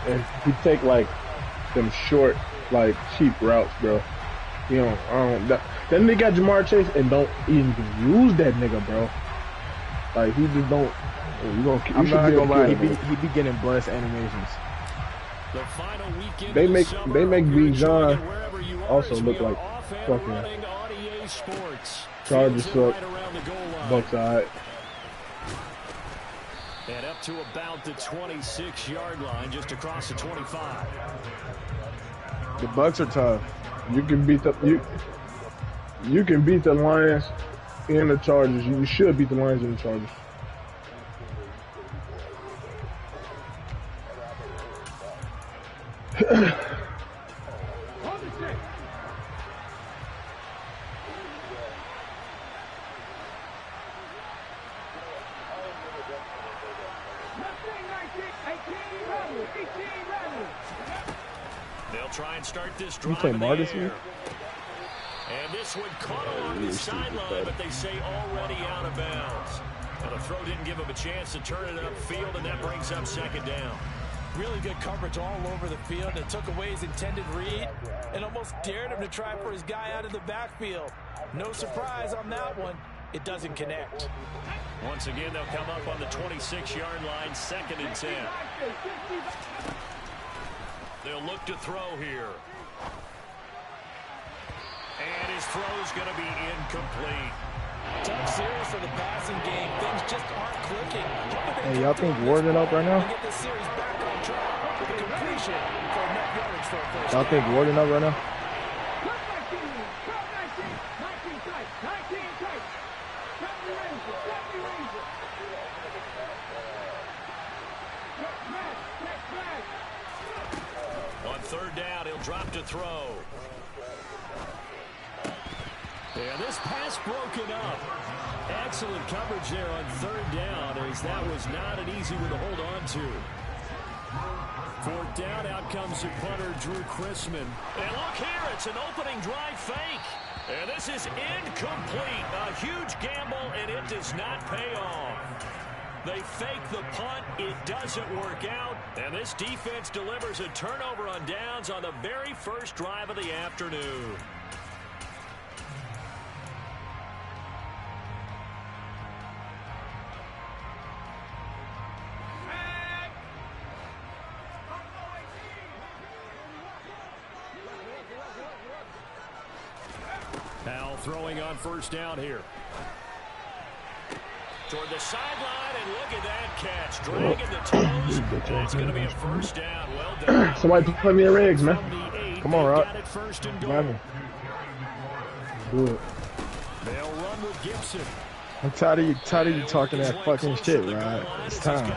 and he take like them short, like cheap routes, bro. You know, then they got Jamar Chase and don't even use that nigga, bro. Like he just don't. I'm not gonna lie, he be getting blessed animations. They make Bijan also look like fucking Chargers suck. Bucks alright. And up to about the 26-yard line, just across the 25. The Bucks are tough. You can beat the you can beat the Lions and the Chargers. You should beat the Lions and the Chargers. They'll try and start this drive. You play Marcus here? And this one caught along the sideline, but they say already out of bounds. Now the throw didn't give him a chance to turn it upfield, and that brings up second down. Really good coverage all over the field. It took away his intended read and almost dared him to try for his guy out of the backfield. No surprise on that one. It doesn't connect. Once again, they'll come up on the 26-yard line, 2nd and 10. They'll look to throw here. And his throw's going to be incomplete. Tough series for the passing game. Things just aren't clicking. Hey, y'all think Warden up right now? Y'all think Warden up right now? On 3rd down, he'll drop to throw. Yeah, this pass broken up. Excellent coverage there on 3rd down, as that was not an easy one to hold on to. 4th down, out comes the punter, Drew Chrisman. And look here, it's an opening drive fake. And this is incomplete. A huge gamble, and it does not pay off. They fake the punt. It doesn't work out. And this defense delivers a turnover on downs on the very first drive of the afternoon. Now throwing on 1st down here. Toward the sideline, and look at that catch. Dragging the toes. And it's going to be a 1st down. Well done. Somebody play me a rigs, man. Come on, Rock. Do it. They'll run with Gibson. I'm tired of you talking that fucking shit, right? It's time.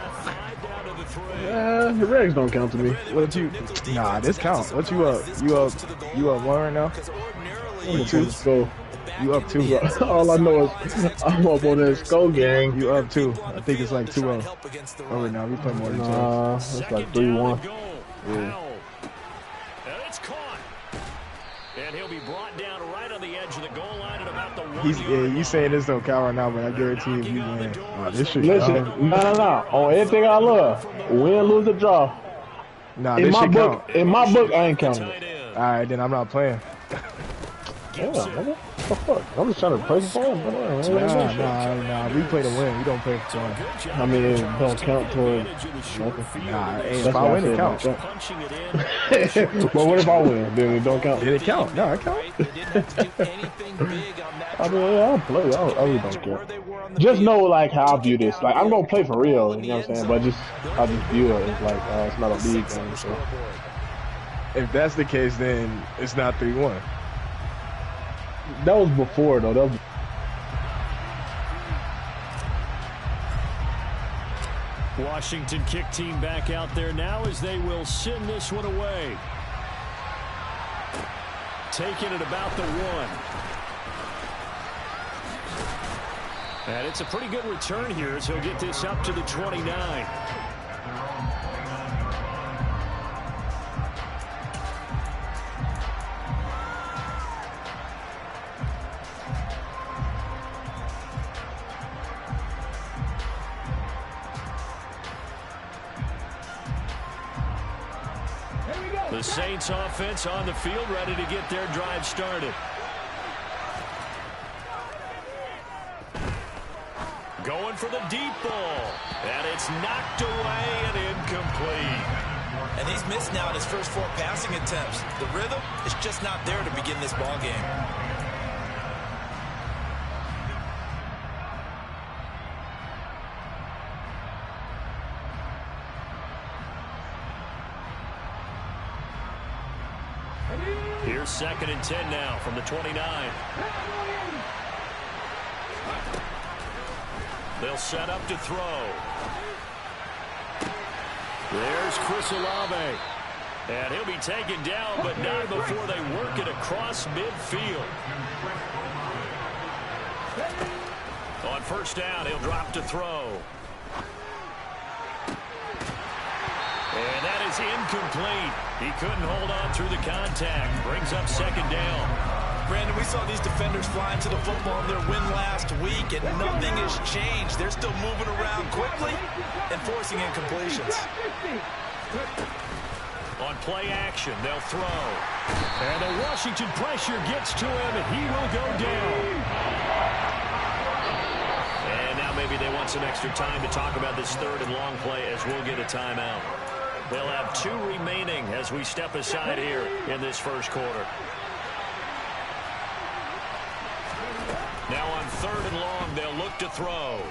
The regs don't count to me. What you? Nah, this counts. What you up? You up 1 right now? So you up 2. All I know is I'm up on that skull gang. You up 2. I think it's like 2-0. Oh wait, now we play more than 2. It's like 3-1. Yeah. And it's caught. And he'll be brought down right on the edge of the goal line at about the 1. You saying this don't count right now, but I guarantee you, if you win, this shit. Listen, no. On anything I love, win, lose, or draw. Nah, in this my shit book, count. in my book, I ain't counting it. All right, then I'm not playing. Yeah, what the fuck? I'm just trying to play for fun. Nah. We play to win. We don't play for fun. I mean, it don't count toward nothing. Nah, if I win, it counts. But what if I win? Then it don't count. Did it count? No, it counts. I mean, yeah, I'll play. I really don't care. Just know, like, how I view this. Like, I'm gonna play for real. You know what I'm saying? But I just view it as like, it's not a league thing. So. If that's the case, then it's not 3-1. That was before, though. That was... Washington kick team back out there now as they will send this one away. Taking it about the 1. And it's a pretty good return here as he'll get this up to the 29. The Saints offense on the field, ready to get their drive started. Going for the deep ball. And it's knocked away and incomplete. And he's missed now in his first 4 passing attempts. The rhythm is just not there to begin this ball game. Here's 2nd and 10 now from the 29. They'll set up to throw. There's Chris Olave. And he'll be taken down, but not before they work it across midfield. On 1st down, he'll drop to throw. And that is incomplete. He couldn't hold on through the contact. Brings up 2nd down. Brandon, we saw these defenders flying to the football in their win last week, and nothing has changed. They're still moving around quickly and forcing incompletions. On play action, they'll throw. And the Washington pressure gets to him, and he will go down. And now maybe they want some extra time to talk about this 3rd and long play as we'll get a timeout. They'll have 2 remaining as we step aside here in this 1st quarter. Now on 3rd and long, they'll look to throw.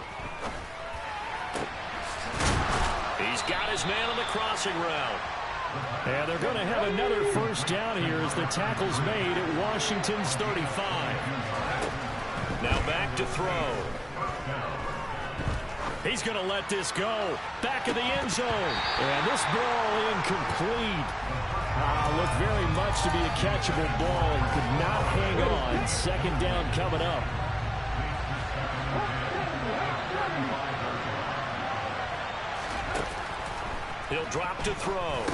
He's got his man on the crossing route. And they're going to have another 1st down here as the tackle's made at Washington's 35. Now back to throw. He's going to let this go. Back of the end zone. And this ball incomplete. Looked very much to be a catchable ball and could not hang on. 2nd down coming up. He'll drop to throw.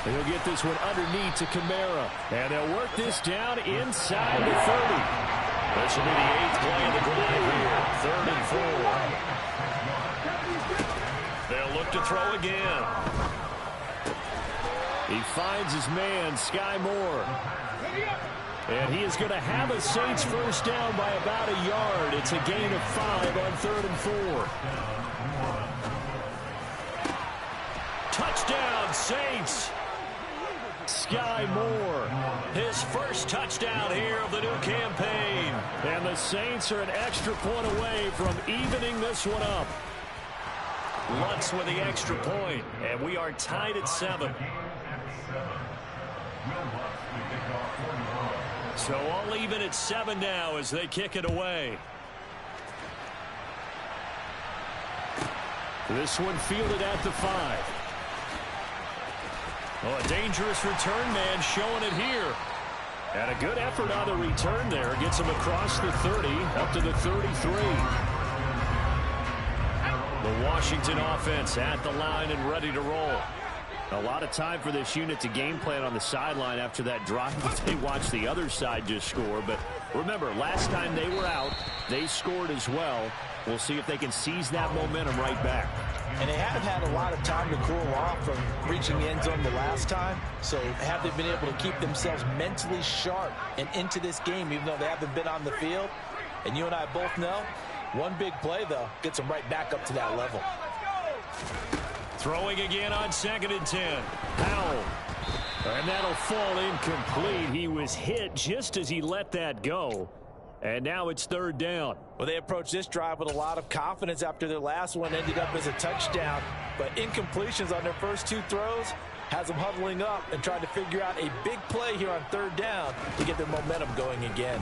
He'll get this one underneath to Kamara. And they'll work this down inside the 30. This will be the 8th play of the drive here. 3rd and 4. They'll look to throw again. He finds his man, Sky Moore. And he is going to have a Saints 1st down by about a yard. It's a gain of 5 on 3rd and 4. Touchdown, Saints. Sky Moore, his 1st touchdown here of the new campaign. And the Saints are an extra point away from evening this one up. Lutz with the extra point, and we are tied at 7. So all even at 7 now as they kick it away. This one fielded at the 5. Oh, a dangerous return man showing it here. And a good effort on the return there. Gets him across the 30, up to the 33. The Washington offense at the line and ready to roll. A lot of time for this unit to game plan on the sideline after that drop. They watched the other side just score. But remember, last time they were out, they scored as well. We'll see if they can seize that momentum right back. And they haven't had a lot of time to cool off from reaching the end zone the last time. So have they been able to keep themselves mentally sharp and into this game, even though they haven't been on the field? And you and I both know, one big play, though, gets them right back up to that level. Throwing again on 2nd and 10. Powell. And that'll fall incomplete. He was hit just as he let that go. And now it's 3rd down. Well, they approached this drive with a lot of confidence after their last one ended up as a touchdown. But incompletions on their first 2 throws has them huddling up and trying to figure out a big play here on 3rd down to get their momentum going again.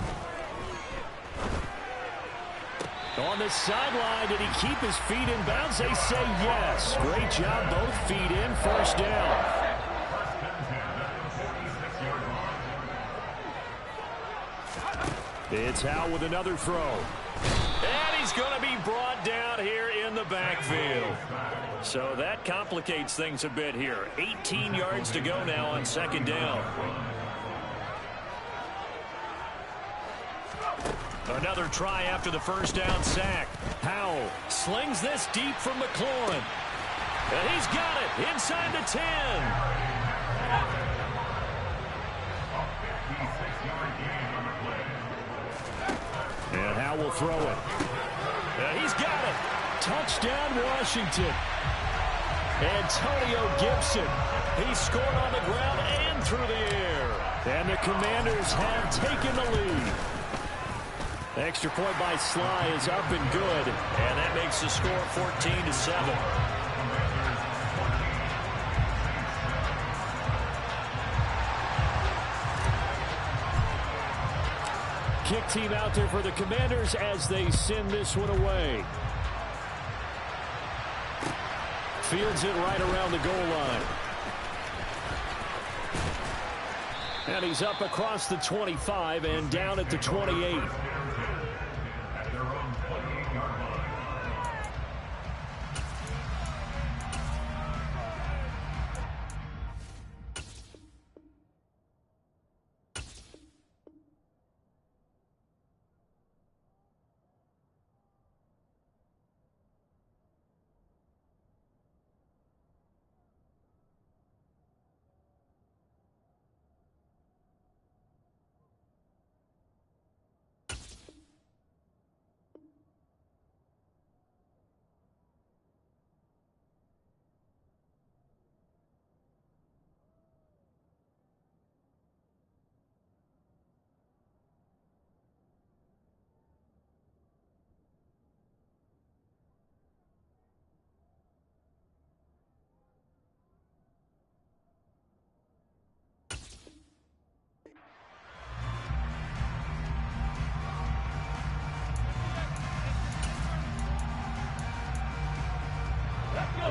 On the sideline, did he keep his feet in bounds? They say yes. Great job, both feet in, 1st down. It's Howe with another throw. And he's going to be brought down here in the backfield. So that complicates things a bit here. 18 yards to go now on 2nd down. Another try after the 1st down sack. Howell slings this deep from McLaurin. And he's got it inside the 10. throw it. He's got it. Touchdown, Washington. Antonio Gibson. He scored on the ground and through the air. And the Commanders have taken the lead. The extra point by Sly is up and good. And that makes the score 14-7. Kick team out there for the Commanders as they send this one away. Fields it right around the goal line. And he's up across the 25 and down at the 28.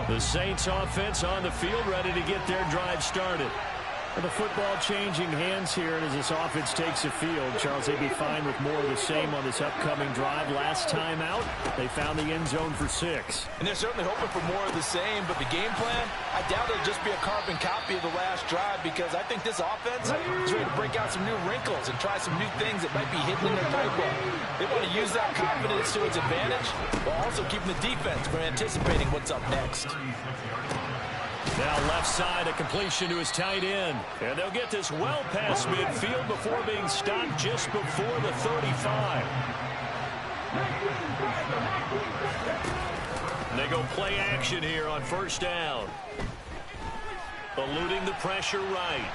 The Saints offense on the field, ready to get their drive started. And the football changing hands here, and as this offense takes the field, Charles, they'd be fine with more of the same on this upcoming drive. Last time out, they found the end zone for 6. And they're certainly hoping for more of the same, but the game plan, I doubt it'll just be a carbon copy of the last drive, because I think this offense is ready to break out some new wrinkles and try some new things that might be hidden in their playbook. They want to use that confidence to its advantage, while also keeping the defense from anticipating what's up next. Now left side, a completion to his tight end. And they'll get this well past midfield before being stopped just before the 35. And they go play action here on first down. Eluding the pressure right.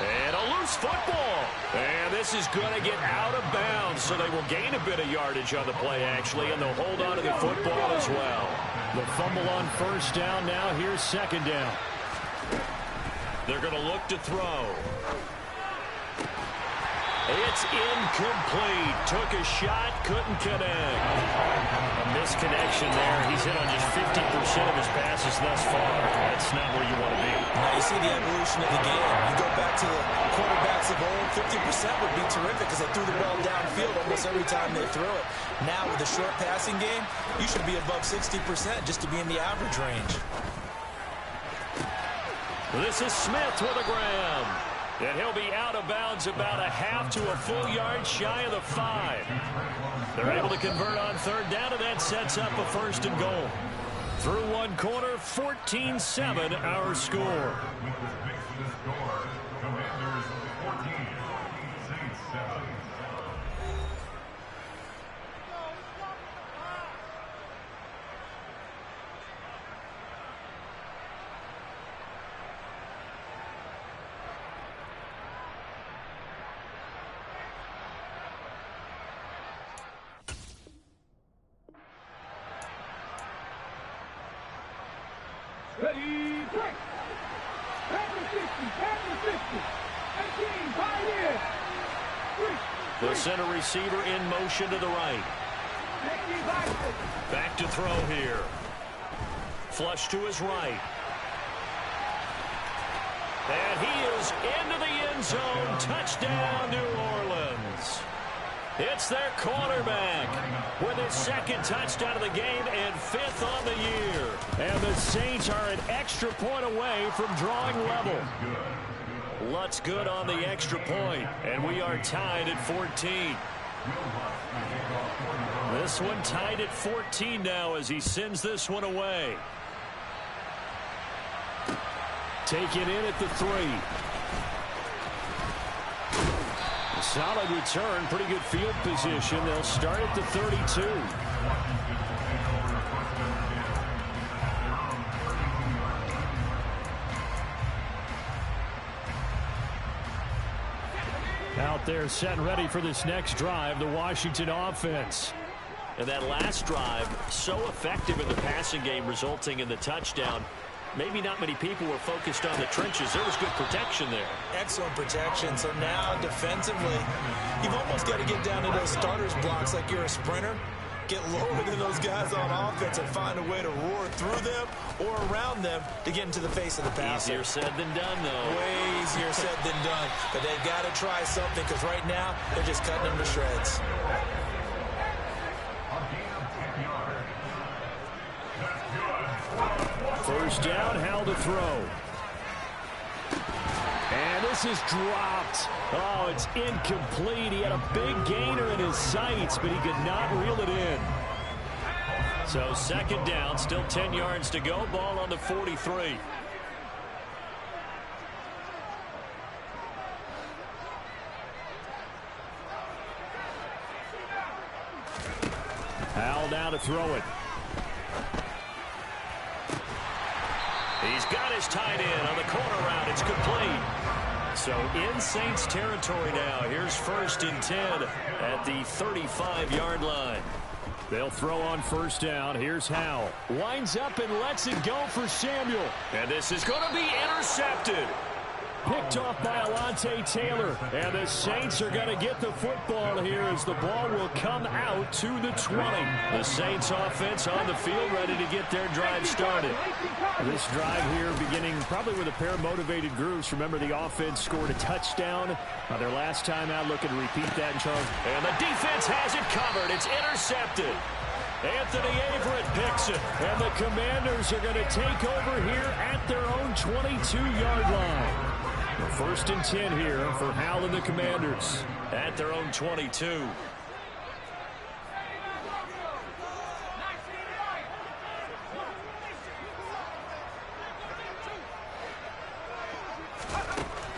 And a loose football. And this is going to get out of bounds, so they will gain a bit of yardage on the play, actually, and they'll hold on to the football as well. The fumble on first down now. Here's second down. They're going to look to throw. It's incomplete. Took a shot, couldn't connect. A misconnection there. He's hit on just 50% of his passes thus far. That's not where you want to be. Now you see the evolution of the game. You go back to the quarterbacks of old, 50% would be terrific because they threw the ball downfield almost every time they threw it. Now with the short passing game, you should be above 60% just to be in the average range. This is Smith with a grab. And he'll be out of bounds about a half to a full yard shy of the 5. They're able to convert on third down, and that sets up a first and goal. Through one quarter, 14-7 our score. Ready, break. Pass the 60, pass the 60. 18, pioneer. The center receiver in motion to the right. Back to throw here. Flush to his right. And he is into the end zone. Touchdown, New Orleans. It's their quarterback with his second touchdown of the game and 5th on the year. And the Saints are an extra point away from drawing level. Lutz good on the extra point, and we are tied at 14. This one tied at 14 now as he sends this one away. Taken in at the 3. Solid return, pretty good field position. They'll start at the 32. Out there set and ready for this next drive, the Washington offense. And that last drive, so effective in the passing game, resulting in the touchdown. Maybe not many people were focused on the trenches. There was good protection there. Excellent protection. So now defensively, you've almost got to get down to those starters blocks like you're a sprinter. Get lower than those guys on offense and find a way to roar through them or around them to get into the face of the passer. Easier said than done, though. Way easier said than done. But they've got to try something because right now they're just cutting them to shreds. First down, Howell to throw. And this is dropped. Oh, it's incomplete. He had a big gainer in his sights, but he could not reel it in. So second down, still 10 yards to go. Ball on the 43. Howell now to throw it. He's got his tight end on the corner route. It's complete. So in Saints territory now. Here's 1st and 10 at the 35-yard line. They'll throw on first down. Here's Howell. Winds up and lets it go for Samuel. And this is going to be intercepted. Picked off by Alontae Taylor. And the Saints are going to get the football here as the ball will come out to the 20. The Saints offense on the field ready to get their drive started. This drive here beginning probably with a pair of motivated groups. Remember, the offense scored a touchdown their last time out. Looking to repeat that in Charles. And the defense has it covered. It's intercepted. Anthony Averett picks it. And the Commanders are going to take over here at their own 22-yard line. 1st and 10 here for Howell and the Commanders at their own 22.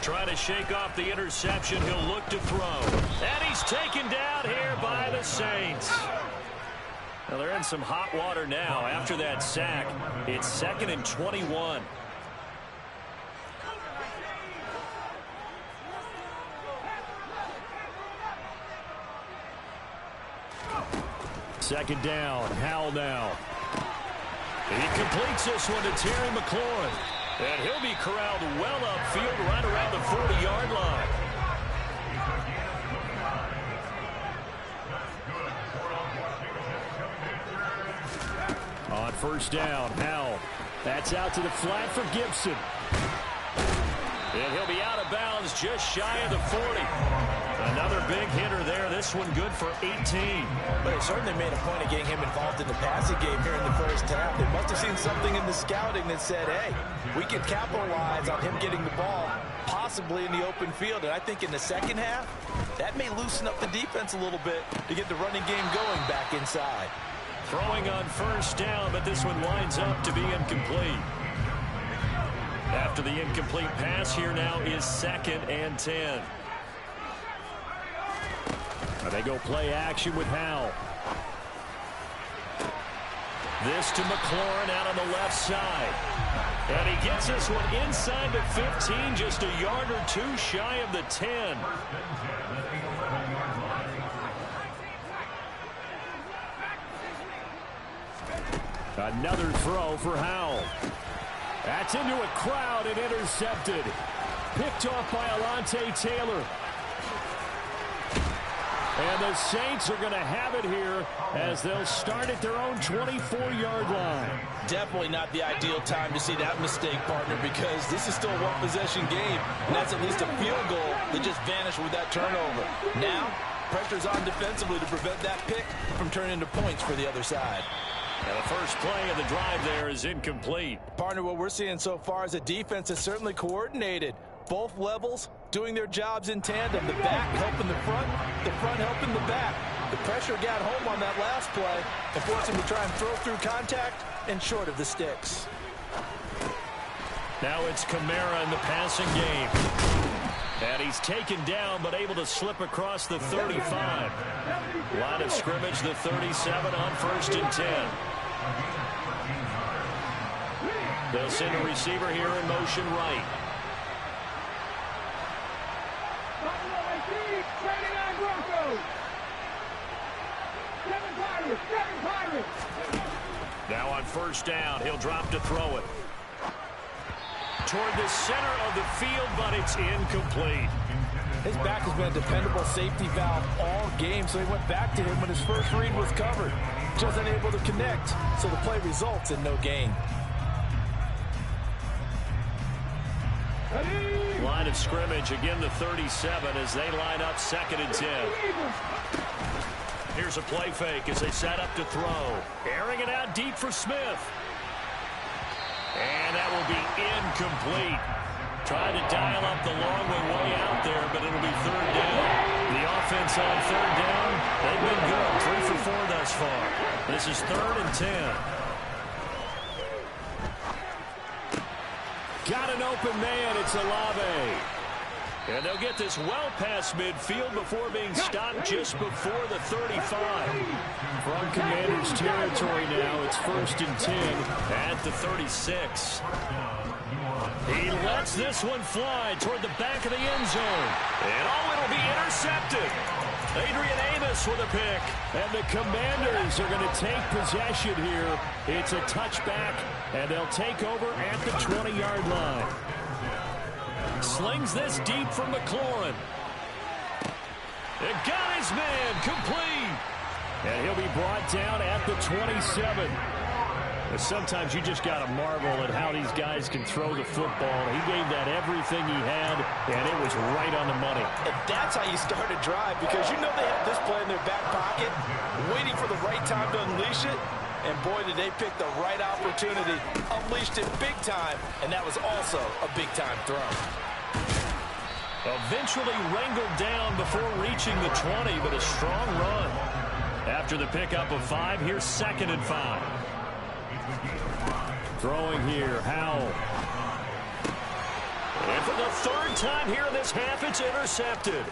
Trying to shake off the interception. He'll look to throw. And he's taken down here by the Saints. Now they're in some hot water now after that sack. It's 2nd and 21. Second down, Howell now. He completes this one to Terry McLaurin. And he'll be corralled well upfield right around the 40-yard line. On first down, Howell. That's out to the flat for Gibson. And he'll be out of bounds just shy of the 40. Another big hitter there. This one good for 18. But they certainly made a point of getting him involved in the passing game here in the first half. They must have seen something in the scouting that said, hey, we can capitalize on him getting the ball, possibly in the open field. And I think in the second half, that may loosen up the defense a little bit to get the running game going back inside. Throwing on first down, but this one winds up to be incomplete. After the incomplete pass, here now is 2nd and 10. They go play action with Howell. This to McLaurin out on the left side. And he gets this one inside the 15, just a yard or two shy of the 10. Another throw for Howell. That's into a crowd and intercepted. Picked off by Alontae Taylor. And the Saints are going to have it here as they'll start at their own 24-yard line. Definitely not the ideal time to see that mistake, partner, because this is still a one-possession game, and that's at least a field goal that just vanished with that turnover. Now, pressure's on defensively to prevent that pick from turning into points for the other side. And the first play of the drive there is incomplete. Partner, what we're seeing so far is a defense that's certainly coordinated. Both levels doing their jobs in tandem. The back helping the front helping the back. The pressure got home on that last play and forced him to try and throw through contact and short of the sticks. Now it's Kamara in the passing game. And he's taken down, but able to slip across the 35. Line of scrimmage, the 37 on 1st and 10. They'll send a receiver here in motion right. Now on 1st down, he'll drop to throw it. Toward the center of the field, but it's incomplete. His back has been a dependable safety valve all game, so he went back to him when his first read was covered. Just unable to connect, so the play results in no gain. Line of scrimmage, again the 37 as they line up 2nd and 10. Here's a play fake as they set up to throw. Airing it out deep for Smith. And that will be incomplete. Trying to dial up the long way out there, but it'll be 3rd down. The offense on 3rd down, they've been good. 3 for 4 thus far. This is 3rd and 10. Got an open man. It's Olave. And they'll get this well past midfield before being stopped just before the 35. From Commanders territory now, it's 1st and 10 at the 36. He lets this one fly toward the back of the end zone. And it'll be intercepted. Adrian Amos with a pick. And the Commanders are going to take possession here. It's a touchback, and they'll take over at the 20-yard line. Slings this deep from McLaurin. It got his man complete. And he'll be brought down at the 27. But sometimes you just got to marvel at how these guys can throw the football. He gave that everything he had, and it was right on the money. And that's how you start a drive, because you know they have this play in their back pocket, waiting for the right time to unleash it. And boy, did they pick the right opportunity. Unleashed it big time, and that was also a big-time throw. Eventually wrangled down before reaching the 20, but a strong run. After the pickup of 5, here's 2nd and 5. Throwing here, Howell. And for the 3rd time here in this half, it's intercepted.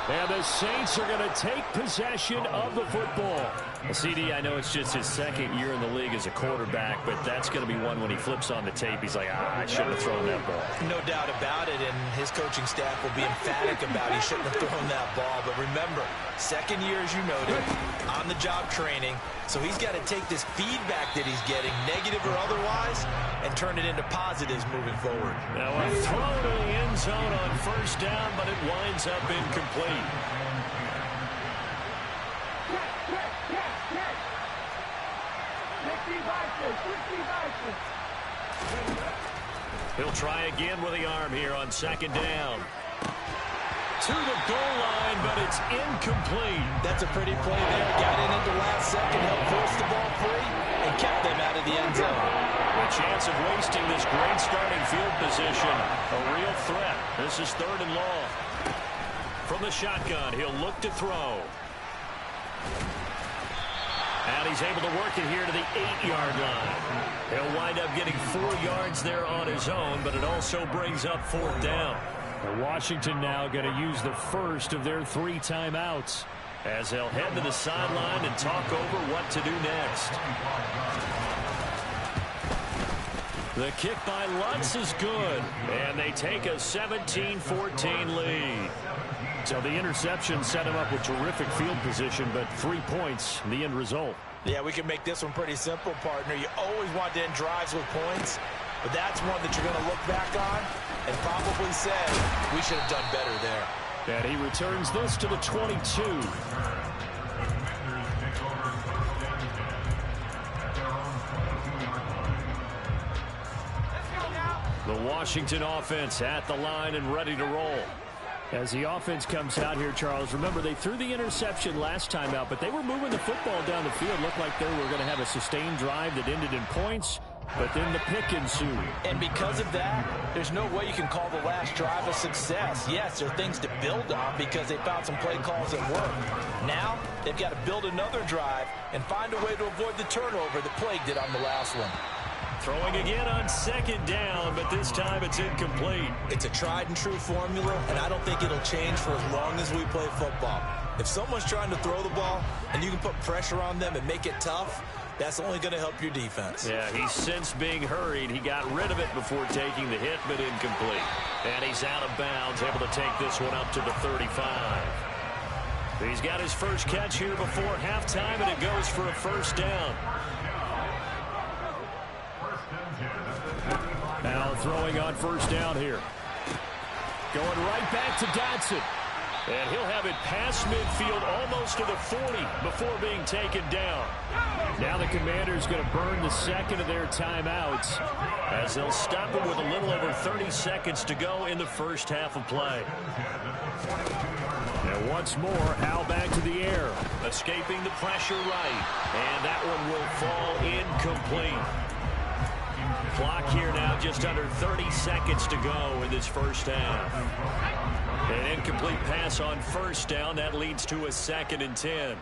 And the Saints are going to take possession of the football. CD, I know it's just his 2nd year in the league as a quarterback, but that's going to be one when he flips on the tape. He's like, I shouldn't have thrown that ball. No doubt about it, and his coaching staff will be emphatic about he shouldn't have thrown that ball. But remember, 2nd year, as you noted, on-the-job training. So he's got to take this feedback that he's getting, negative or otherwise, and turn it into positives moving forward. Now a throw to the end zone on 1st down, but it winds up incomplete. He'll try again with the arm here on 2nd down. To the goal line, but it's incomplete. That's a pretty play there. Got in at the last second, helped force the ball free, and kept them out of the end zone. A chance of wasting this great starting field position. A real threat. This is 3rd and long. From the shotgun, he'll look to throw. And he's able to work it here to the 8-yard line. He'll wind up getting 4 yards there on his own, but it also brings up 4th down. And Washington now going to use the first of their 3 timeouts as they'll head to the sideline and talk over what to do next. The kick by Lutz is good, and they take a 17-14 lead. So the interception set him up with terrific field position, but 3 points, the end result. Yeah, we can make this one pretty simple, partner. You always want to end drives with points, but that's one that you're going to look back on and probably say, we should have done better there. And he returns this to the 22. The Washington offense at the line and ready to roll. As the offense comes out here, Charles, remember they threw the interception last time out, but they were moving the football down the field. Looked like they were going to have a sustained drive that ended in points, but then the pick ensued. And because of that, there's no way you can call the last drive a success. Yes, there are things to build on because they found some play calls that work. Now, they've got to build another drive and find a way to avoid the turnover that plagued it on the last one. Throwing again on second down, but this time it's incomplete. It's a tried and true formula, and I don't think it'll change for as long as we play football. If someone's trying to throw the ball and you can put pressure on them and make it tough, that's only going to help your defense. Yeah, he's since being hurried. He got rid of it before taking the hit, but incomplete. And he's out of bounds, able to take this one up to the 35. He's got his first catch here before halftime, and it goes for a first down. Now throwing on first down here. Going right back to Dotson. And he'll have it past midfield almost to the 40 before being taken down. Now the Commanders going to burn the second of their timeouts as they'll stop him with a little over 30 seconds to go in the first half of play. And once more, Howell back to the air. Escaping the pressure right. And that one will fall incomplete. Clock here now just under 30 seconds to go in this first half. An incomplete pass on first down. That leads to a 2nd and 10.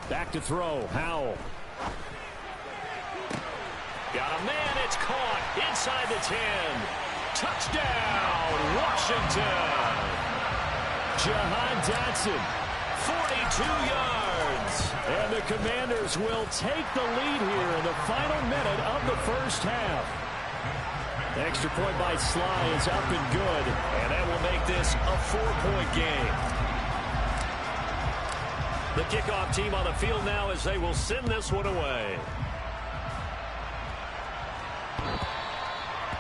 Back to throw. Howell. Got a man. It's caught inside the 10. Touchdown, Washington. Jahan Dotson, 42 yards. And the Commanders will take the lead here in the final minute of the first half. Extra point by Sly is up and good. And that will make this a 4-point game. The kickoff team on the field now as they will send this one away.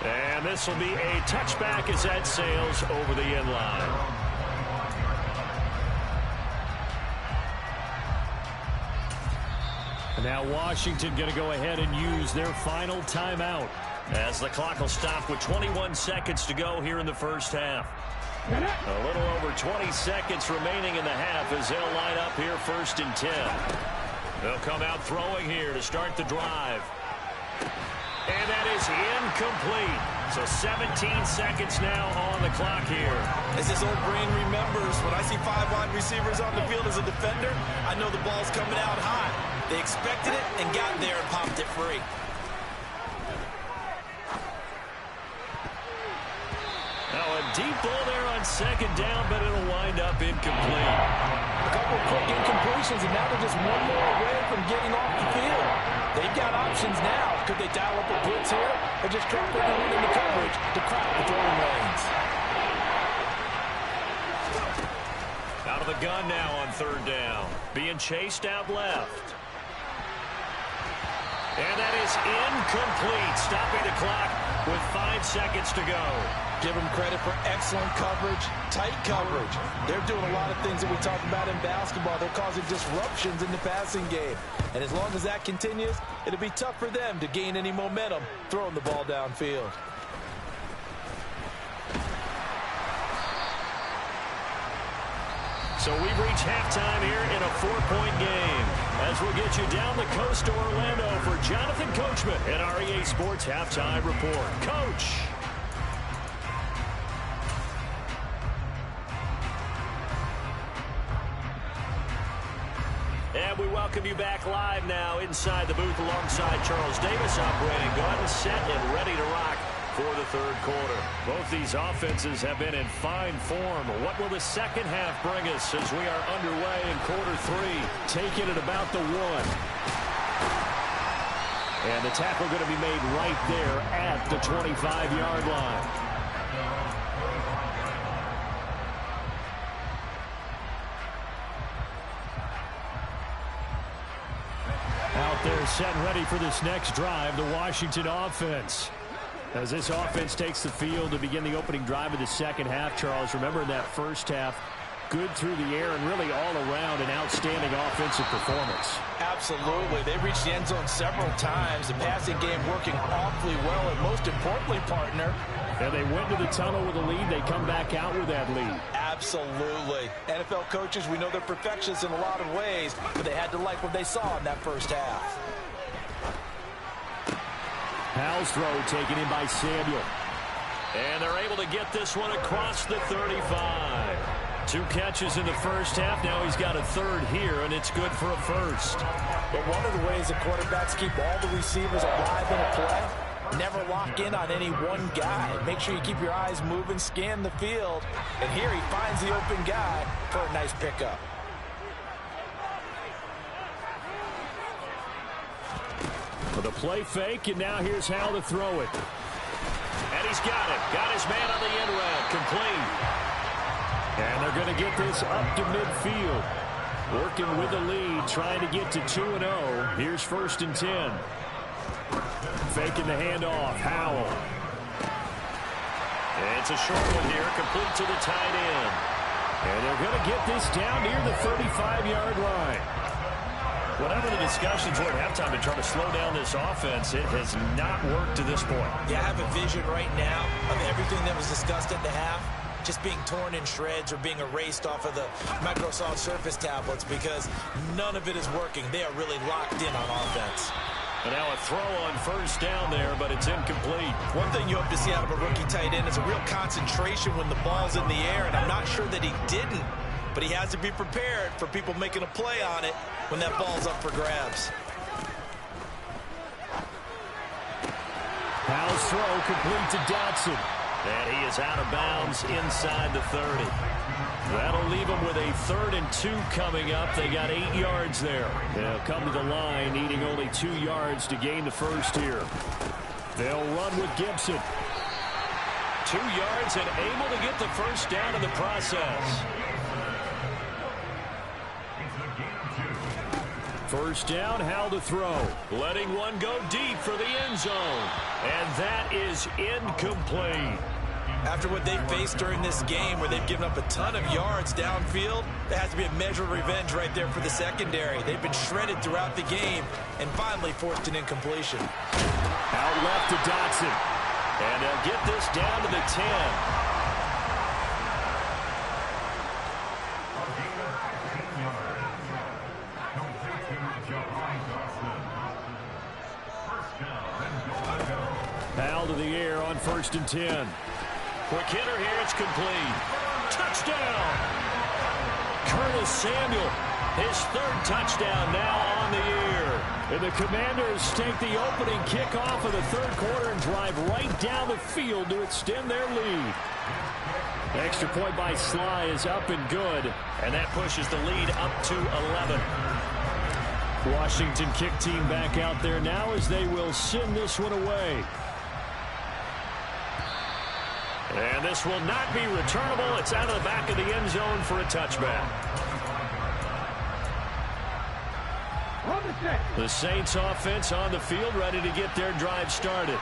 And this will be a touchback as that sails over the end line. Now Washington going to go ahead and use their final timeout as the clock will stop with 21 seconds to go here in the first half. A little over 20 seconds remaining in the half as they'll line up here 1st and 10. They'll come out throwing here to start the drive. And that is incomplete. So 17 seconds now on the clock here. As his old brain remembers, when I see 5 wide receivers on the field as a defender, I know the ball's coming out hot. They expected it and got there and popped it free. Now a deep ball there on second down, but it'll wind up incomplete. A couple of quick incompletions, and now they're just one more away from getting off the field. They've got options now. Could they dial up a blitz here or just drop everyone into coverage to crack the throwing lanes? Out of the gun now on 3rd down. Being chased out left. And that is incomplete. Stopping the clock with 5 seconds to go. Give them credit for excellent coverage, tight coverage. They're doing a lot of things that we talk about in basketball. They're causing disruptions in the passing game. And as long as that continues, it'll be tough for them to gain any momentum throwing the ball downfield. So we've reached halftime here in a 4-point game. As we'll get you down the coast to Orlando for Jonathan Coachman and our EA Sports Halftime Report. Coach. And we welcome you back live now inside the booth alongside Charles Davis, operating gun, set, and ready to rock for the 3rd quarter. Both these offenses have been in fine form. What will the second half bring us as we are underway in quarter 3? Taking it about the 1. And the tackle going to be made right there at the 25-yard line. Out there set and ready for this next drive, the Washington offense. As this offense takes the field to begin the opening drive of the second half, Charles, remember in that first half, good through the air and really all around an outstanding offensive performance. Absolutely. They reached the end zone several times. The passing game working awfully well, and most importantly, partner. And they went to the tunnel with a lead. They come back out with that lead. Absolutely. NFL coaches, we know they're perfectionists in a lot of ways, but they had to like what they saw in that first half. Howell's throw taken in by Samuel. And they're able to get this one across the 35. 2 catches in the first half. Now he's got a third here, and it's good for a first. But one of the ways the quarterbacks keep all the receivers alive in a play, never lock in on any one guy. Make sure you keep your eyes moving, scan the field. And here he finds the open guy for a nice pickup. With a play fake, and now here's how to throw it. And he's got it. Got his man on the end round. Complete. And they're going to get this up to midfield. Working with the lead, trying to get to 2-0. Here's 1st and 10. Faking the handoff. Howell. And it's a short one here. Complete to the tight end. And they're going to get this down near the 35-yard line. Whatever the discussions were at halftime to try to slow down this offense, it has not worked to this point. Yeah, I have a vision right now of everything that was discussed at the half just being torn in shreds or being erased off of the Microsoft Surface tablets because none of it is working. They are really locked in on offense. And now a throw on 1st down there, but it's incomplete. One thing you hope to see out of a rookie tight end is a real concentration when the ball's in the air, and I'm not sure that he didn't. But he has to be prepared for people making a play on it when that ball's up for grabs. Howell's throw complete to Dotson. And he is out of bounds inside the 30. That'll leave him with a 3rd and 2 coming up. They got 8 yards there. They'll come to the line, needing only 2 yards to gain the first here. They'll run with Gibson. 2 yards and able to get the first down in the process. 1st down, Howell to throw. Letting one go deep for the end zone. And that is incomplete. After what they faced during this game where they've given up a ton of yards downfield, there has to be a measure of revenge right there for the secondary. They've been shredded throughout the game and finally forced an incompletion. Out left to Dotson. And they'll get this down to the 10. Howell to the air on 1st and 10. Quick hitter here, it's complete. Touchdown! Curtis Samuel, his 3rd touchdown now on the year. And the Commanders take the opening kickoff of the 3rd quarter and drive right down the field to extend their lead. Extra point by Sly is up and good, and that pushes the lead up to 11. Washington kick team back out there now as they will send this one away. And this will not be returnable. It's out of the back of the end zone for a touchback. The Saints offense on the field ready to get their drive started.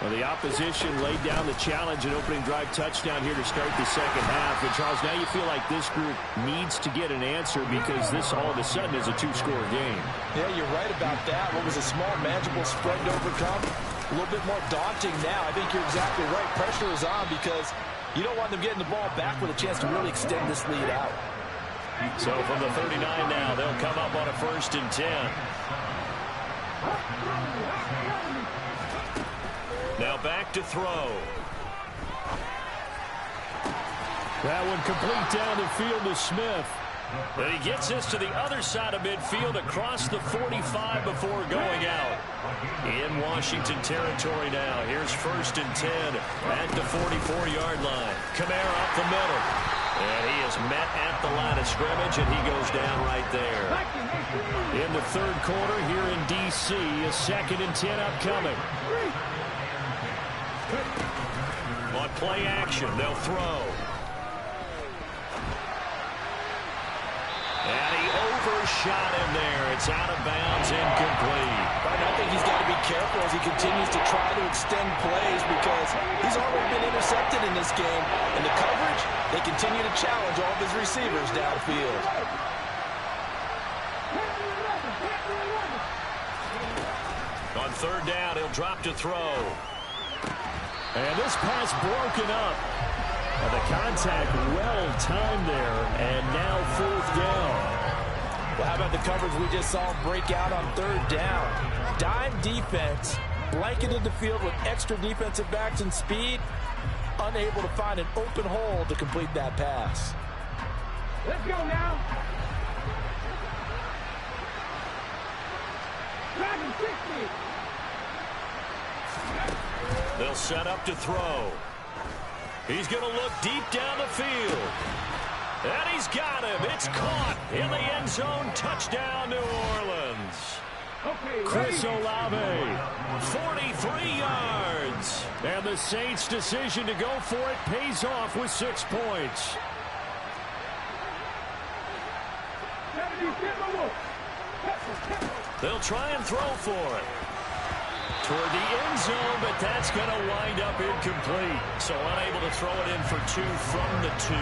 Well, the opposition laid down the challenge and opening drive touchdown here to start the second half. And Charles, now you feel like this group needs to get an answer because this all of a sudden is a 2-score game. Yeah, you're right about that. What was a small, manageable spread to overcome? A little bit more daunting now. I think you're exactly right. Pressure is on because you don't want them getting the ball back with a chance to really extend this lead out. So from the 39 now, they'll come up on a 1st and 10. Now back to throw. That one complete down the field to Smith. And he gets this to the other side of midfield across the 45 before going out. In Washington territory now. Here's 1st and 10 at the 44-yard line. Kamara up the middle. And he is met at the line of scrimmage, and he goes down right there. In the 3rd quarter here in D.C., a 2nd and 10 upcoming. On play action, they'll throw. And he overshot him there. It's out of bounds, incomplete. But I think he's got to be careful as he continues to try to extend plays because he's already been intercepted in this game. And the coverage, they continue to challenge all of his receivers downfield. On 3rd down, he'll drop to throw. And this pass broken up. And the contact well timed there, and now 4th down. Well, how about the coverage we just saw him break out on 3rd down? Dime defense, blanketed the field with extra defensive backs and speed, unable to find an open hole to complete that pass. Let's go now. Dragon 60. They'll set up to throw. He's going to look deep down the field. And he's got him. It's caught in the end zone. Touchdown, New Orleans. Okay, Chris Olave, 43 yards. And the Saints' decision to go for it pays off with 6 points. They'll try and throw for it. Toward the end zone, but that's going to wind up incomplete. So unable to throw it in for 2 from the 2.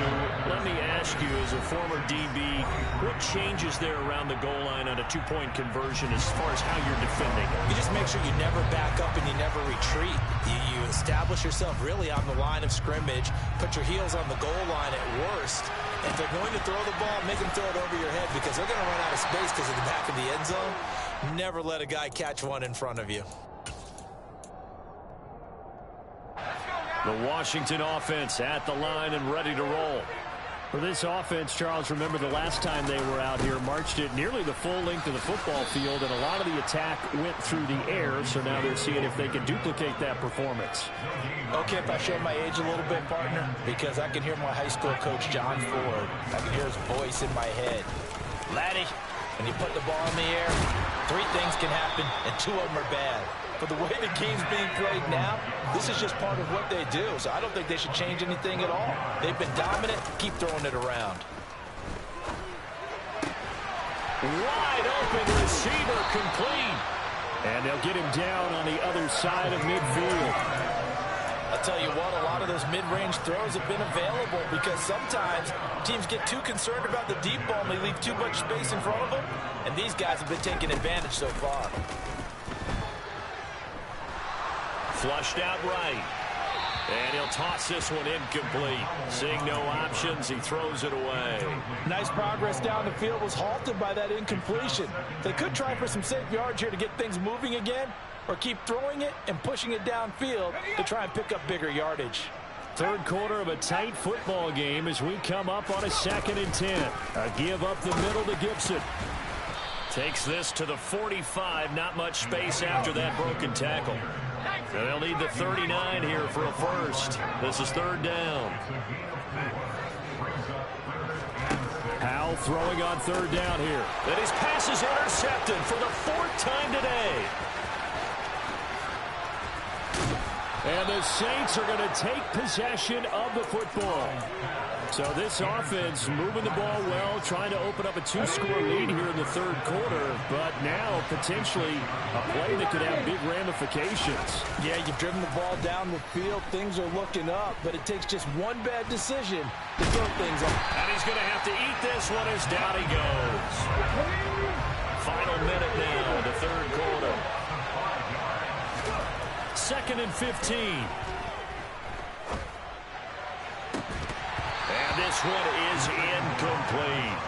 Let me ask you, as a former DB, what changes there around the goal line on a 2-point conversion as far as how you're defending? You just make sure you never back up and you never retreat. You establish yourself really on the line of scrimmage, put your heels on the goal line at worst. If they're going to throw the ball, make them throw it over your head because they're going to run out of space because of the back of the end zone. Never let a guy catch one in front of you. The Washington offense at the line and ready to roll. For this offense, Charles, remember the last time they were out here, marched it nearly the full length of the football field, and a lot of the attack went through the air, so now they're seeing if they can duplicate that performance. Okay, if I show my age a little bit, partner, because I can hear my high school coach, John Ford. I can hear his voice in my head. Laddie, when you put the ball in the air, 3 things can happen, and 2 of them are bad. But the way the game's being played now, this is just part of what they do. So I don't think they should change anything at all. They've been dominant. Keep throwing it around. Wide open receiver complete. And they'll get him down on the other side of midfield. I'll tell you what, a lot of those mid-range throws have been available because sometimes teams get too concerned about the deep ball and they leave too much space in front of them. And these guys have been taking advantage so far. Flushed out right. And he'll toss this one incomplete. Seeing no options, he throws it away. Nice progress down the field was halted by that incompletion. They could try for some safe yards here to get things moving again, or keep throwing it and pushing it downfield to try and pick up bigger yardage. Third quarter of a tight football game as we come up on a 2nd and 10. A give up the middle to Gibson. Takes this to the 45. Not much space after that broken tackle. And they'll need the 39 here for a first. This is 3rd down. Powell throwing on 3rd down here. And his pass is intercepted for the 4th time today. And the Saints are going to take possession of the football. So this offense moving the ball well, trying to open up a 2-score lead here in the 3rd quarter, but now potentially a play that could have big ramifications. Yeah, you've driven the ball down the field. Things are looking up, but it takes just one bad decision to throw things up. And he's going to have to eat this one as down he goes. Final minute now, the 3rd quarter. 2nd and 15. This one is incomplete.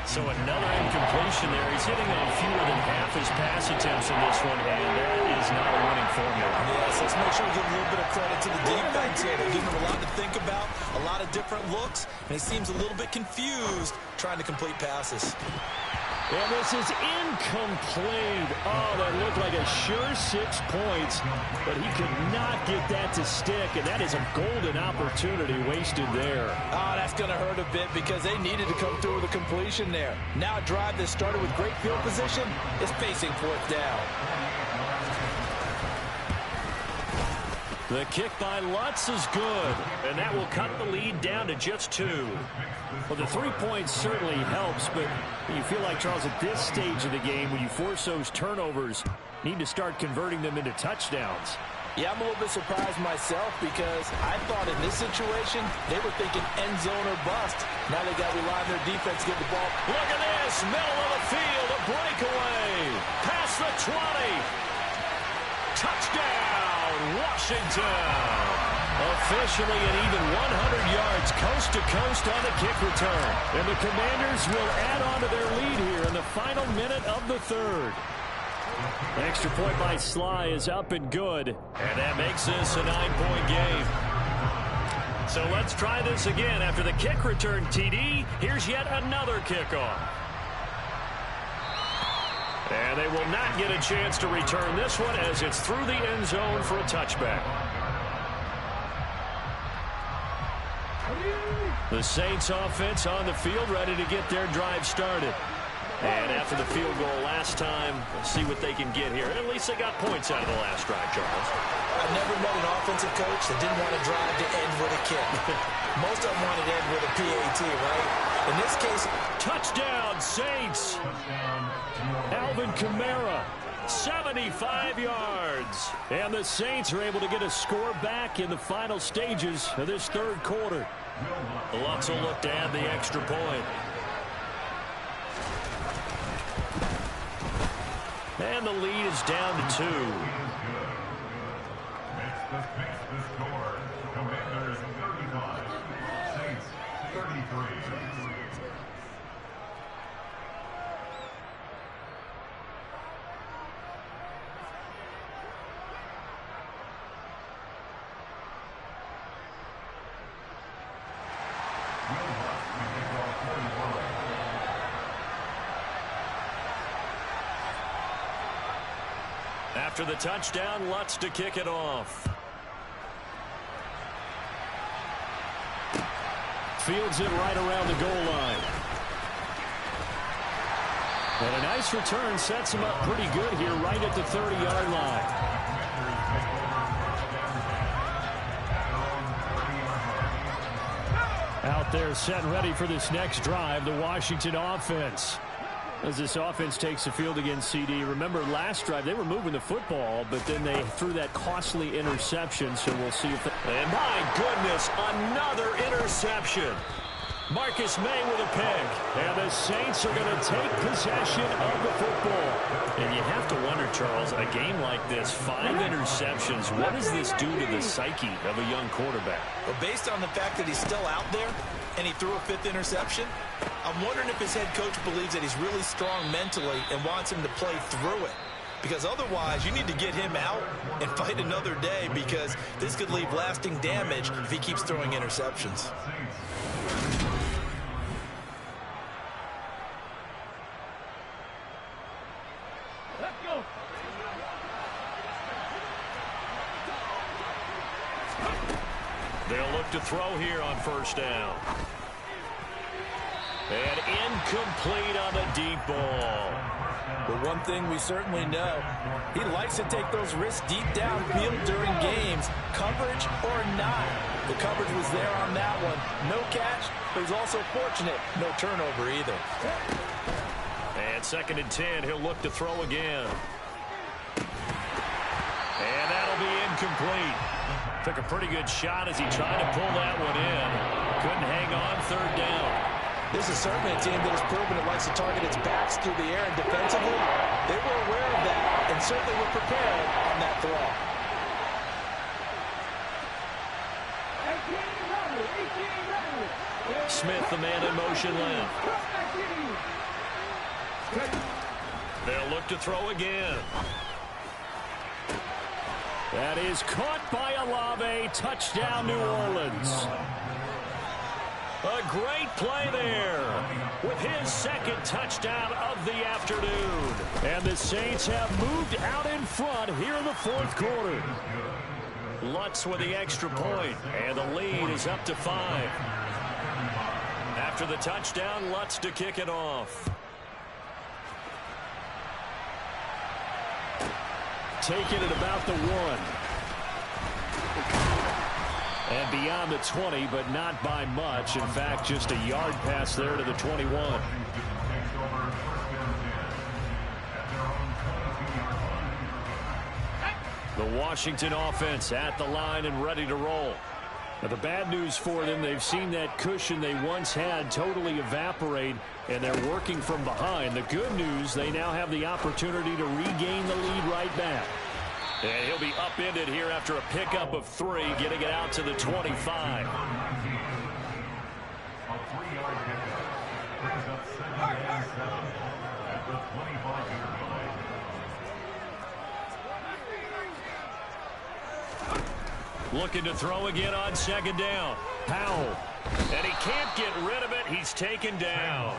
So another incompletion there. He's hitting on fewer than half his pass attempts in this one, and that is not a winning formula. Yes, let's make sure we give a little bit of credit to the defense here. They're giving him a lot to think about, a lot of different looks, and he seems a little bit confused trying to complete passes. And this is incomplete. Oh, that looked like a sure 6 points, but he could not get that to stick, and that is a golden opportunity wasted there. Oh, that's going to hurt a bit because they needed to come through with a completion there. Now a drive that started with great field position is facing 4th down. The kick by Lutz is good, and that will cut the lead down to just 2. Well, the 3 points certainly helps, but you feel like, Charles, at this stage of the game, when you force those turnovers, need to start converting them into touchdowns. Yeah, I'm a little bit surprised myself because I thought in this situation, they were thinking end zone or bust. Now they got to rely on their defense to get the ball. Look at this, middle of the field, a breakaway, past the 20. Touchdown, Washington. Officially an even 100 yards coast to coast on the kick return. And the Commanders will add on to their lead here in the final minute of the 3rd. An extra point by Sly is up and good. And that makes this a 9-point game. So let's try this again. After the kick return TD, here's yet another kickoff. And they will not get a chance to return this one as it's through the end zone for a touchback. The Saints offense on the field ready to get their drive started. And after the field goal last time, we'll see what they can get here. And at least they got points out of the last drive, Charles. I've never met an offensive coach that didn't want to drive to end with a kick. Most of them wanted to end with a PAT, right? In this case, touchdown, Saints. Alvin Kamara, 75 yards. And the Saints are able to get a score back in the final stages of this third quarter. The Lutz will look to add the extra point. And the lead is down to 2. Makes the score. Commanders 35. Saints 33. After the touchdown, Lutz to kick it off. Fields it right around the goal line. And a nice return sets him up pretty good here right at the 30-yard line. Out there set and ready for this next drive, the Washington offense. As this offense takes the field against CD. Remember, last drive, they were moving the football, but then they threw that costly interception, so we'll see if... And my goodness, another interception. Marcus May with a pick. And the Saints are going to take possession of the football. And you have to wonder, Charles, a game like this, 5 interceptions, what does this do to the psyche of a young quarterback? Well, based on the fact that he's still out there and he threw a 5th interception, I'm wondering if his head coach believes that he's really strong mentally and wants him to play through it. Because otherwise, you need to get him out and fight another day, because this could leave lasting damage if he keeps throwing interceptions. Let's go. They'll look to throw here on first down. And incomplete on the deep ball. But one thing we certainly know, he likes to take those risks deep downfield during games, coverage or not. The coverage was there on that one. No catch, but he's also fortunate. No turnover either. And 2nd and 10, he'll look to throw again. And that'll be incomplete. Took a pretty good shot as he tried to pull that one in. Couldn't hang on 3rd down. This is certainly a team that has proven it likes to target its backs through the air, and defensively, they were aware of that and certainly were prepared on that throw. Smith, the man in motion left. They'll look to throw again. That is caught by Olave. Touchdown, New Orleans. A great play there with his 2nd touchdown of the afternoon. And the Saints have moved out in front here in the 4th quarter. Lutz with the extra point, and the lead is up to 5. After the touchdown, Lutz to kick it off. Take it at about the 1. And beyond the 20, but not by much. In fact, just a yard pass there to the 21. The Washington offense at the line and ready to roll. Now, the bad news for them, they've seen that cushion they once had totally evaporate, and they're working from behind. The good news, they now have the opportunity to regain the lead right back. And he'll be upended here after a pickup of 3, getting it out to the 25. A 3-yard pickup brings up 2nd and 7 at the 25-yard line. Looking to throw again on 2nd down. Howell. And he can't get rid of it. He's taken down.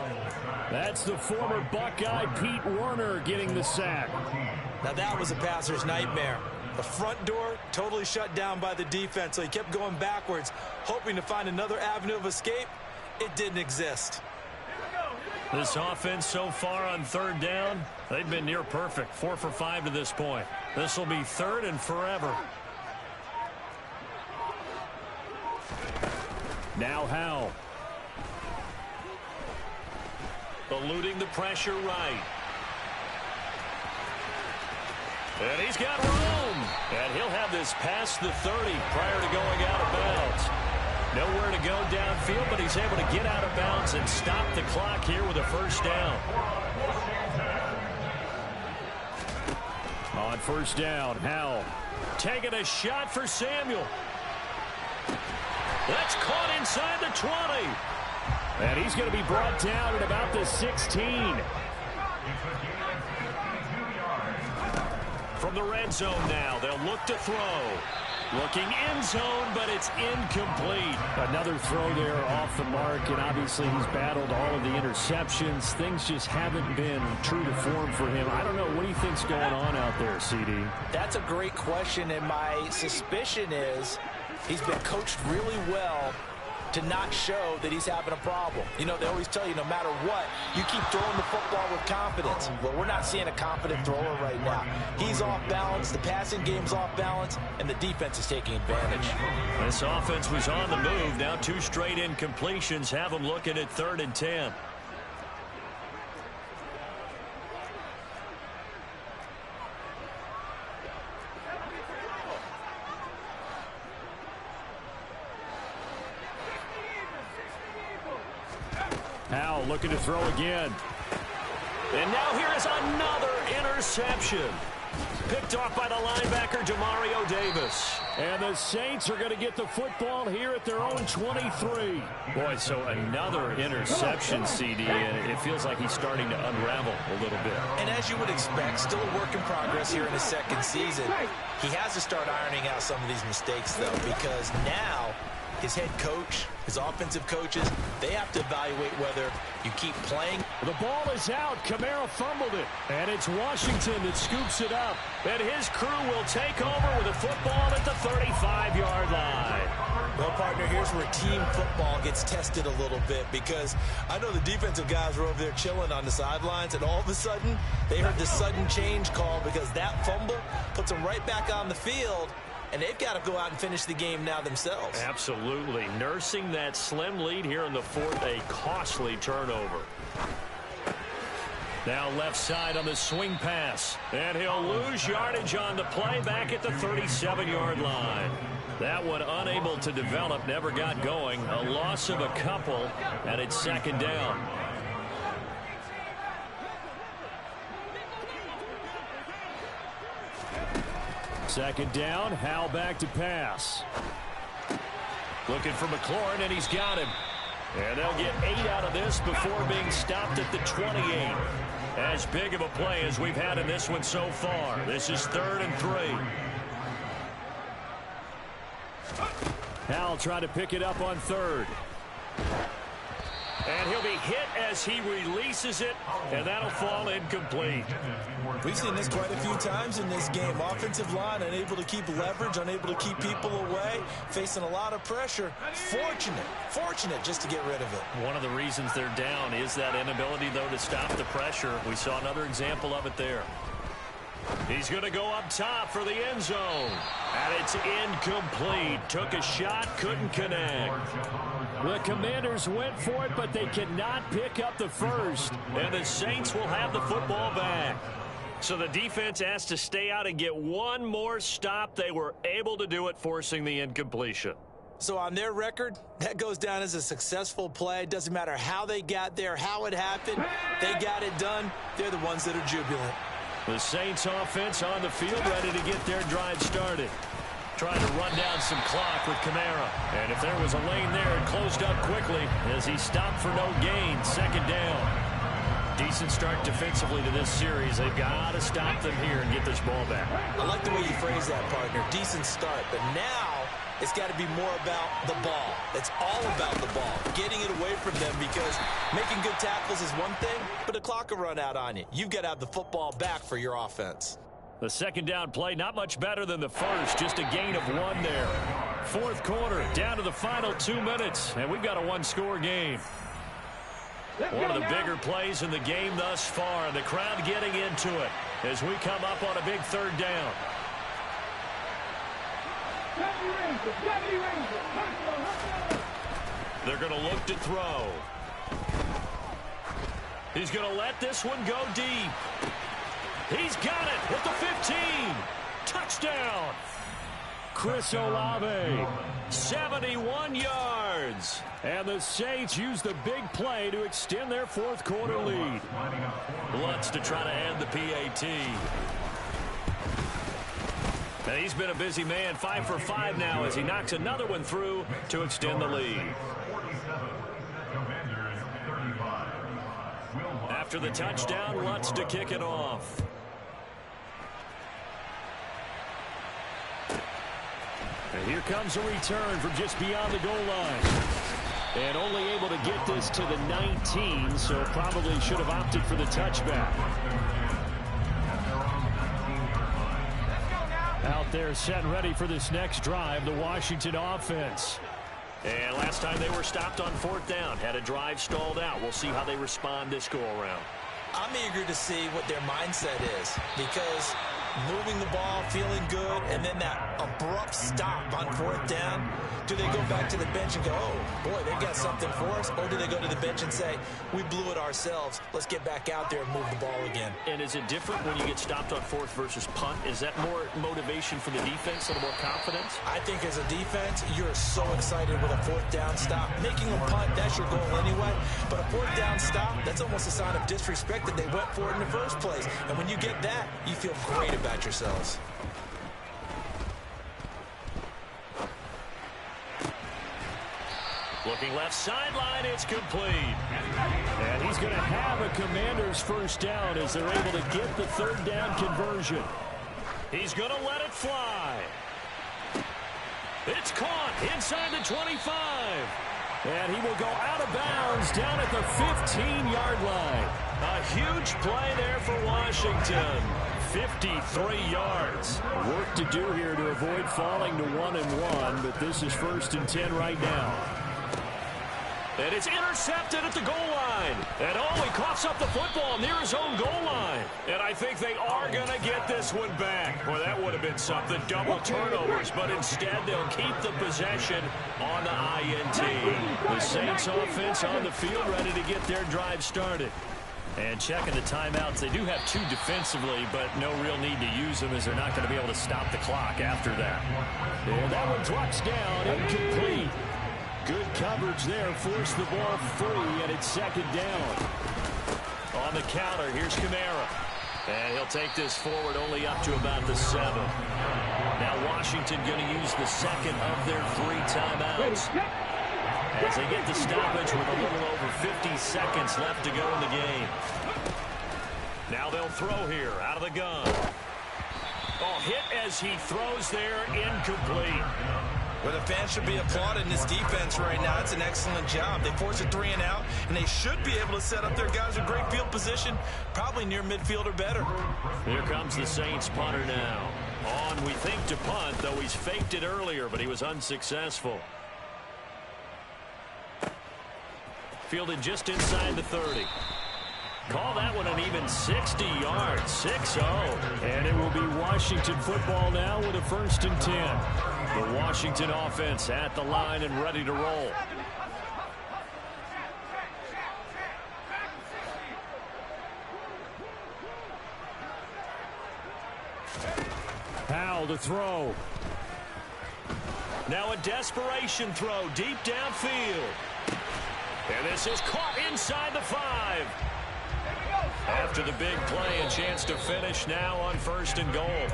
That's the former Buckeye Pete Werner getting the sack. Now that was a passer's nightmare. The front door totally shut down by the defense, so he kept going backwards, hoping to find another avenue of escape. It didn't exist. This offense so far on third down, they've been near perfect. 4 for 5 to this point. This will be third and forever. Now Howell. Eluding the pressure right. And he's got room. And he'll have this past the 30 prior to going out of bounds. Nowhere to go downfield, but he's able to get out of bounds and stop the clock here with a first down. On first down, Howell taking a shot for Samuel. That's caught inside the 20. And he's going to be brought down at about the 16. From the red zone now, they'll look to throw. Looking end zone, but it's incomplete. Another throw there off the mark, and obviously he's battled all of the interceptions. Things just haven't been true to form for him. I don't know. What do you think's going on out there, CD? That's a great question, and my suspicion is he's been coached really well to not show that he's having a problem. You know, they always tell you no matter what, you keep throwing the football with confidence. Well, we're not seeing a confident thrower right now. He's off balance, the passing game's off balance, and the defense is taking advantage. This offense was on the move. Now 2 straight incompletions have them looking at 3rd and 10. Howell looking to throw again. And now here is another interception. Picked off by the linebacker, Demario Davis. And the Saints are going to get the football here at their own 23. Boy, so another interception, CD, and it feels like he's starting to unravel a little bit. And as you would expect, still a work in progress here in his second season. He has to start ironing out some of these mistakes, though, because now his head coach, his offensive coaches, they have to evaluate whether you keep playing. The ball is out. Kamara fumbled it. And it's Washington that scoops it up. And his crew will take over with a football at the 35-yard line. Well, partner, here's where team football gets tested a little bit, because I know the defensive guys were over there chilling on the sidelines, and all of a sudden, they heard the sudden change call because that fumble puts them right back on the field. And they've got to go out and finish the game now themselves. Absolutely. Nursing that slim lead here in the 4th, a costly turnover. Now left side on the swing pass. And he'll lose yardage on the play back at the 37-yard line. That one unable to develop, never got going. A loss of a couple, and it's 2nd down. Second down, Howell back to pass. Looking for McLaurin, and he's got him. And they'll get 8 out of this before being stopped at the 28. As big of a play as we've had in this one so far. This is 3rd and 3. Howell trying to pick it up on 3rd. And he'll be hit as he releases it, and that'll fall incomplete. We've seen this quite a few times in this game. Offensive line unable to keep leverage, unable to keep people away, facing a lot of pressure. Fortunate just to get rid of it. One of the reasons they're down is that inability, though, to stop the pressure. We saw another example of it there. He's going to go up top for the end zone. And it's incomplete. Took a shot, couldn't connect. The Commanders went for it, but they cannot pick up the first. And the Saints will have the football back. So the defense has to stay out and get one more stop. They were able to do it, forcing the incompletion. So on their record, that goes down as a successful play. Doesn't matter how they got there, how it happened. They got it done. They're the ones that are jubilant. The Saints offense on the field, ready to get their drive started. Trying to run down some clock with Kamara. And if there was a lane there, it closed up quickly as he stopped for no gain. 2nd down. Decent start defensively to this series. They've got to stop them here and get this ball back. I like the way you phrase that, partner. Decent start. But now It's got to be more about the ball. It's all about the ball, getting it away from them, because making good tackles is one thing, but the clock will run out on you. You've got to have the football back for your offense. The second down play, not much better than the first, just a gain of 1 there. Fourth quarter, down to the final 2 minutes, and we've got a one-score game. One of the bigger plays in the game thus far, and the crowd getting into it as we come up on a big third down. They're going to look to throw. He's going to let this one go deep. He's got it at the 15. Touchdown. Chris Olave, 71 yards. And the Saints use the big play to extend their fourth quarter lead. Lutz to try to end the PAT. And he's been a busy man, 5 for 5 now as he knocks another one through to extend the lead. After the touchdown, Lutz to kick it off. And here comes a return from just beyond the goal line. And only able to get this to the 19, so probably should have opted for the touchback. Out there set and ready for this next drive, the Washington offense. And last time they were stopped on fourth down, had a drive stalled out. We'll see how they respond this go-around. I'm eager to see what their mindset is, because moving the ball, feeling good, and then that abrupt stop on fourth down, do they go back to the bench and go, oh, boy, they've got something for us? Or do they go to the bench and say, we blew it ourselves, let's get back out there and move the ball again? And is it different when you get stopped on fourth versus punt? Is that more motivation for the defense, a little more confidence? I think as a defense, you're so excited with a fourth down stop. Making a punt, that's your goal anyway. But a fourth down stop, that's almost a sign of disrespect that they went for it in the first place. And when you get that, you feel great about yourselves. Looking left sideline, it's complete. And he's going to have a Commander's first down as they're able to get the third down conversion. He's going to let it fly. It's caught inside the 25. And he will go out of bounds down at the 15-yard line. A huge play there for Washington. 53 yards. Work to do here to avoid falling to 1-1, but this is 1st and 10 right now. And it's intercepted at the goal line. And he coughs up the football near his own goal line. And I think they are going to get this one back. Boy, that would have been something. Double turnovers, but instead they'll keep the possession on the INT. The Saints offense on the field ready to get their drive started. And checking the timeouts, they do have 2 defensively, but no real need to use them as they're not going to be able to stop the clock after that. And that one drops down, incomplete. Good coverage there, forced the ball free, and it's second down. On the counter, here's Kamara. And he'll take this forward only up to about the 7. Now Washington going to use the second of their 3 timeouts as they get the stoppage with a little over 50 seconds left to go in the game. Now they'll throw here out of the gun. Oh, hit as he throws there, incomplete. Well, the fans should be applauding this defense right now. It's an excellent job. They force a 3 and out, and they should be able to set up their guys with great field position, probably near midfield or better. Here comes the Saints punter now. On, we think, to punt, though he's faked it earlier, but he was unsuccessful. Fielded just inside the 30. Call that one an even 60 yards, 6-0. And it will be Washington football now with a 1st and 10. The Washington offense at the line and ready to roll. Powell to throw. Now a desperation throw deep downfield. And this is caught inside the 5. After the big play, a chance to finish now on 1st and goal.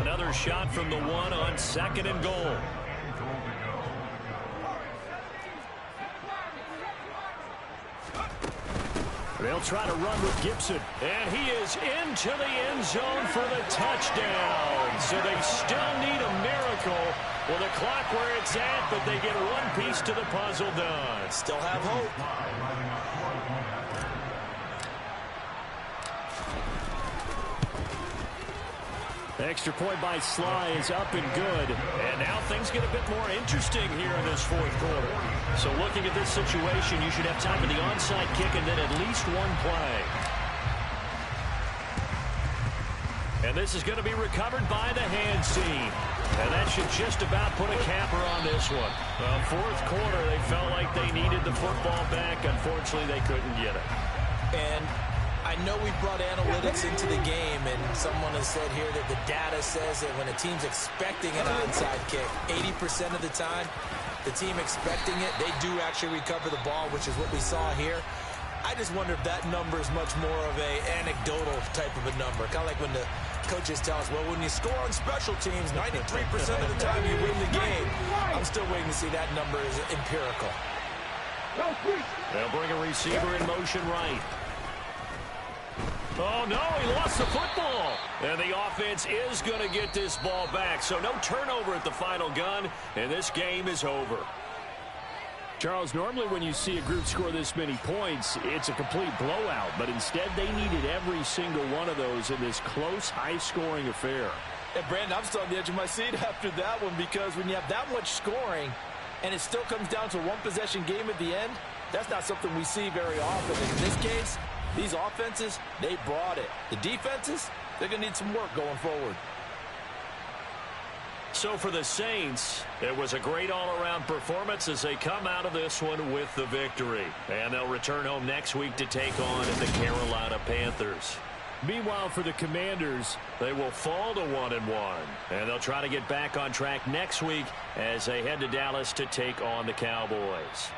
Another shot from the 1 on 2nd and goal. They'll try to run with Gibson. And he is into the end zone for the touchdown. So they still need a miracle with the clock where it's at, but they get one piece to the puzzle done. Still have hope. Extra point by Sly is up and good. And now things get a bit more interesting here in this fourth quarter. So looking at this situation, you should have time for the onside kick and then at least one play. And this is going to be recovered by the hands team. And that should just about put a capper on this one. Well, fourth quarter, they felt like they needed the football back. Unfortunately, they couldn't get it. And I know we brought analytics into the game, and someone has said here that the data says that when a team's expecting an onside kick, 80% of the time, the team expecting it, they do actually recover the ball, which is what we saw here. I just wonder if that number is much more of a anecdotal type of a number. Kind of like when the coaches tell us, well, when you score on special teams, 93% of the time you win the game. I'm still waiting to see that number is empirical. They'll bring a receiver in motion right. Oh, no, he lost the football. And the offense is going to get this ball back. So no turnover at the final gun, and this game is over. Charles, normally when you see a group score this many points, it's a complete blowout. But instead, they needed every single one of those in this close, high-scoring affair. And, Brandon, I'm still on the edge of my seat after that one because when you have that much scoring and it still comes down to a one-possession game at the end, that's not something we see very often. And in this case, these offenses, they brought it. The defenses, they're going to need some work going forward. So for the Saints, it was a great all-around performance as they come out of this one with the victory. And they'll return home next week to take on the Carolina Panthers. Meanwhile, for the Commanders, they will fall to 1-1. And they'll try to get back on track next week as they head to Dallas to take on the Cowboys.